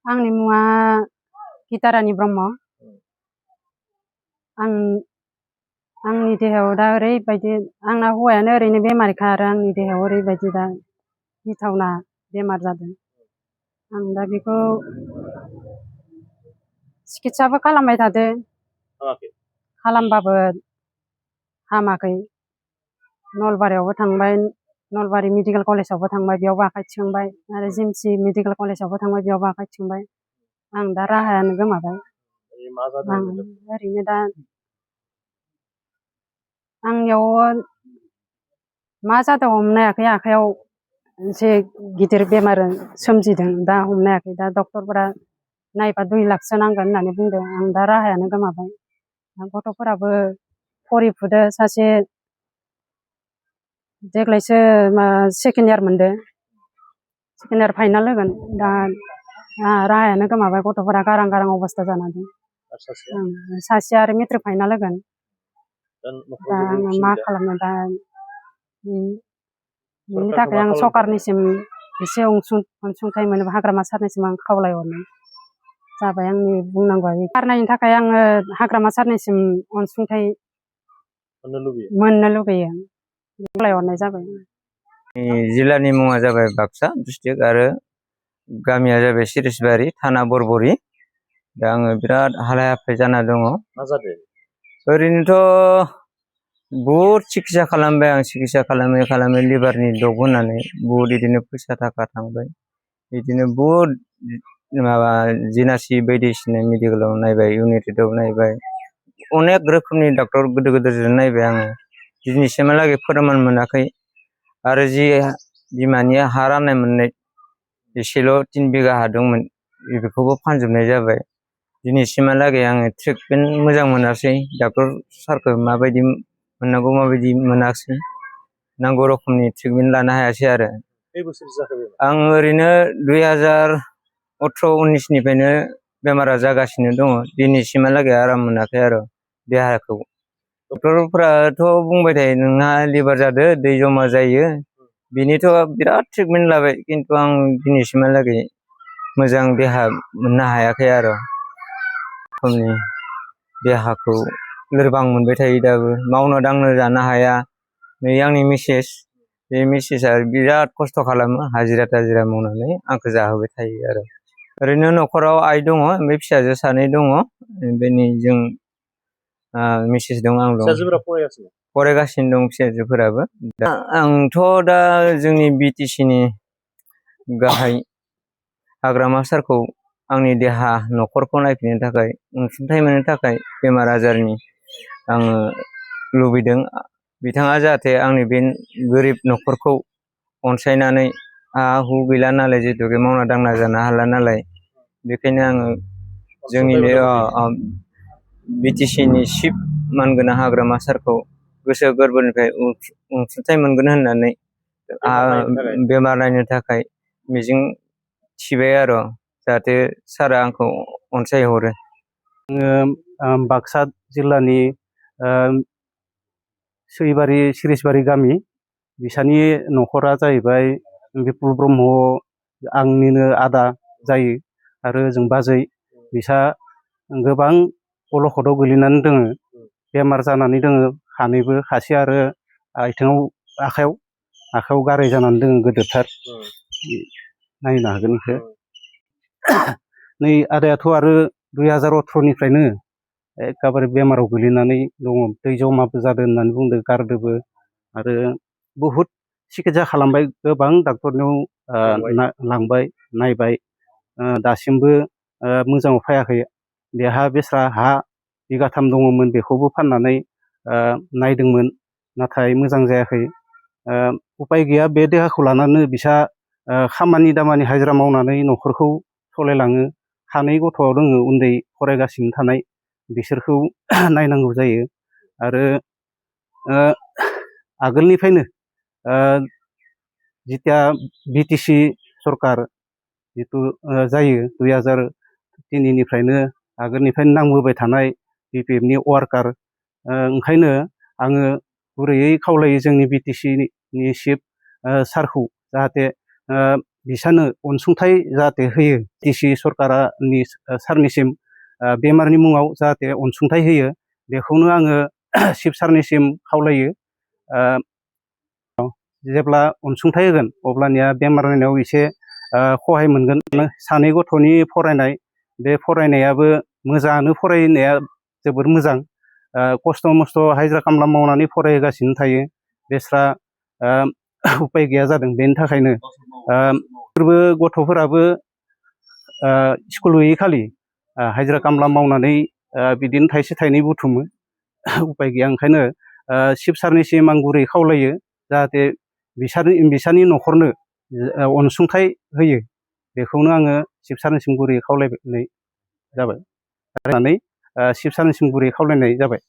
आंनि मुङा गितारानी ब्रह्म। आंनि देहायाव दा ओरैबायदि आंना हौवायानो ओरैनो बेमारिखा आरो आंनि देहायाव ओरैबायदि दा गिथावना बेमार जादों। आं दा बेखौ सिकित्साबो खालामबाय थादो। खालामबाबो हामाखै। नलबारियावबो थांबाय, नलबारि मेडिकेल कलेजावबो थांबाय, बेयावबो आखाइ थिखांबाय आरो जिमसि मेडिकेल कलेजावबो थांबाय, बेयावबो आखाइ थिखांबाय। आं दा राहायानो गोमाबाय। आं ओरैनो दा आंनियाव मा जादों हमनो हायाखै। आखाइयाव एसे गिदिर बेमार सोमजिदों, दा हमनो हायाखै। दा डक्टरफोरा नायबा 2 लाखसो नांगोन होननानै बुंदों। आं दा राहायानो गोमाबाय। गथ'फोराबो फरिफुदो, सासे देग्लायसो सेकेन्ड इयार मोनदो, सेकेन्ड इयार फाइनाल होगोन। दा राहायानो गोमाबाय। गथ'फोरा गारां गारां अबस्था जाना दं। सासेया आरो मेट्रिक फाइनाल होगोन। दा आङो मा खालामनो दा बेनि थाखाय आं सरकारनिसिम एसे अनसुंथाइ मोनोबा हाग्रामा सारनिसिम आं खावलायहरनाय जाबाय। आंनि बुंनांगौआ गारनायनि थाखाय आङो हाग्रामा सारनिसिम अनसुंथाइ मोननो लुबैयो, खावलायहरनाय जाबाय। जिल्लानि मुङा जाबाय बाक्सा डिस्ट्रिक्ट आरो गामिया जाबाय सिरिसबारि, थाना बरबरि। दा आङो बिराद हालाय हाफाय जाना दङ। ओरैनोथ' बहुद सिकित्सा खालामबाय आं, सिकित्सा खालामै लिभारनि डग होनानै बहुद बिदिनो फैसा थाखा थांबाय। बिदिनो बहुद माबा जिनासि बायदिसिना मेडिकेलाव नायबाय, इउनाइटेडआव नायबाय, अनेक रोखोमनि डक्टर गिदिर गिदिरजों नायबाय आङो। दिनैसिमहालागै फोरमान मोनाखै। आरो जि बिमानि हा राननाय मोननाय एसेल' 3 बिगा हा दंमोन, बेखौबो फानजोबनाय जाबाय। दिनैसिमहालागै आङो ट्रिटमेन्ट मोजां मोनासै। डक्टर सारखौ माबायदि मोननांगौ माबायदि मोनासै, नांगौ रोखोमनि ट्रिटमेन्ट लानो हायासै आरो। आं ओरैनो 2018-19निफ्रायनो बेमारा जागासिनो दङ। दिनैसिमहालागै आराम मोनाखै आरो देहाखौ। डक्टरफोराथ' बुंबाय थायो नोंहा लिभार जादो, दै जमा जायो, बिनिथ' बिराद ट्रिटमेन्ट लाबाय, खिन्थु आं दिनैसिमहालागै मोजां देहा मोननो हायाखै आरो। देहाखौ लोरबां मोनबाय थायो दाबो, मावनो दांनो जानो हाया। नै आंनि मिसेस, बे मिसेसआ बिराद खस्थ' खालामो, हाजिरा थाजिरा मावनानै आंखौ जाहोबाय थायो आरो। ओरैनो न'खराव आइ दङ, ओमफ्राय फिसाजो 2 दङ। ओमफ्राय नै जों मिसेस दं, आं दं। फरायगासिनो दं फिसाजोफोराबो। आंथ' दा जोंनि BTC-नि गाहाय हाग्रामा सारखौ आंनि देहा न'खरखौ नायफिननो थाखाय अनसुंथाइ मोननो थाखाय बेमार आजारनि आङो लुबैदों। बिथाङा जाहाथे आंनि बे गोरिब न'खरखौ अनसायनानै, हा हु गैला नालाय, जिहेतु मावना दांना जानो हाला नालाय, बेखायनो आङो जोंनि BTC-नि चिफ मानगोनां हाग्रामा सारखौ गोसो गोरबोनिफ्राय अनसुंथाइ मोनगोन होननानै बेमार नायनो थाखाय मिजिं थिबाय आरो, जाहाथे सारा आंखौ अनसायहरो। आङो बाक्सा जिल्लानि सिरिसबारि गामि, बिसानि न'खरा जाहैबाय बिपुल ब्रह्म, आंनिनो आदा जायो आरो जों बाजै। बिसा गोबां अलखदाव गोलैनानै दोङो, बेमार जानानै दोङो सानैबो। सासे आरो आखाइयाव गाराय जानानै दोङो गोदोरथार, नायनो हागोन बेखौ। नै आदायाथ' आरो 2018निफ्रायनो एखेबारे बेमाराव गोलैनानै दङ। दै जमाबो जादों होननानै बुंदों, गारदोबो। आरो बहुद सिकित्सा खालामबाय, गोबां डक्टरनियाव लांबाय, नायबाय, दासिमबो मोजाङाव फैयाखै। बेहा बेस्रा हा 2 बिगा दङमोन, बेखौबो फाननानै नायदोंमोन, नाथाय मोजां जायाखै। उपाय गैया, बे देहाखौ लानानै बिसा खामानि दामानि हाजिरा मावनानै न'खरखौ सालायलाङो। 2 गथ' दङ उन्दै फरायगासिनो थानाय, बिसोरखौ नायनांगौ जायो। आरो आगोलनिफ्रायनो जिथिया BTC सरकार जिथु जायो, 2003निफ्रायनो आगोलनिफ्रायनो नांबोबाय थानाय BPF-नि वार्कार। ओंखायनो आङो गुरैयै खावलायो जोंनि BTC-नि चिफ सारखौ, जाहाथे बिसानो अनसुंथाइ जाहाथे होयो डिसि सरकारनि सारनिसिम बेमारनि मुङाव जाहाथे अनसुंथाइ होयो बेखौनो आङो चिफ सारनिसिम खावलायो जेब्ला अनसुंथाइ होगोन अब्लानिया बेमार नायनायाव एसे सहाय मोनगोन सानै गथ'नि फरायनाय बे फरायनायाबो मोजाङानो फरायनाया जोबोर मोजां खस्थ' मस्थ' हाजिरा खामला मावनानै फरायगासिनो थायो बेस्रा उपाय गैया जादों बेनि थाखायनो गथ'फोराबो स्कुल गैयै खालि हाजिरा खामला मावनानै बिदिनो थाइसे थाइनै बुथुमो उपाय गैया ओंखायनो चिफ सारनिसिम आं गुरै खावलायो जाहाथे बिसानि न'खरनो अनसुंथाइ होयो बेखौनो आङो चिफ सारनिसिम गुरै खावलायनाय जाबाय चिफ सारनिसिम गुरै खावलायनाय जाबाय।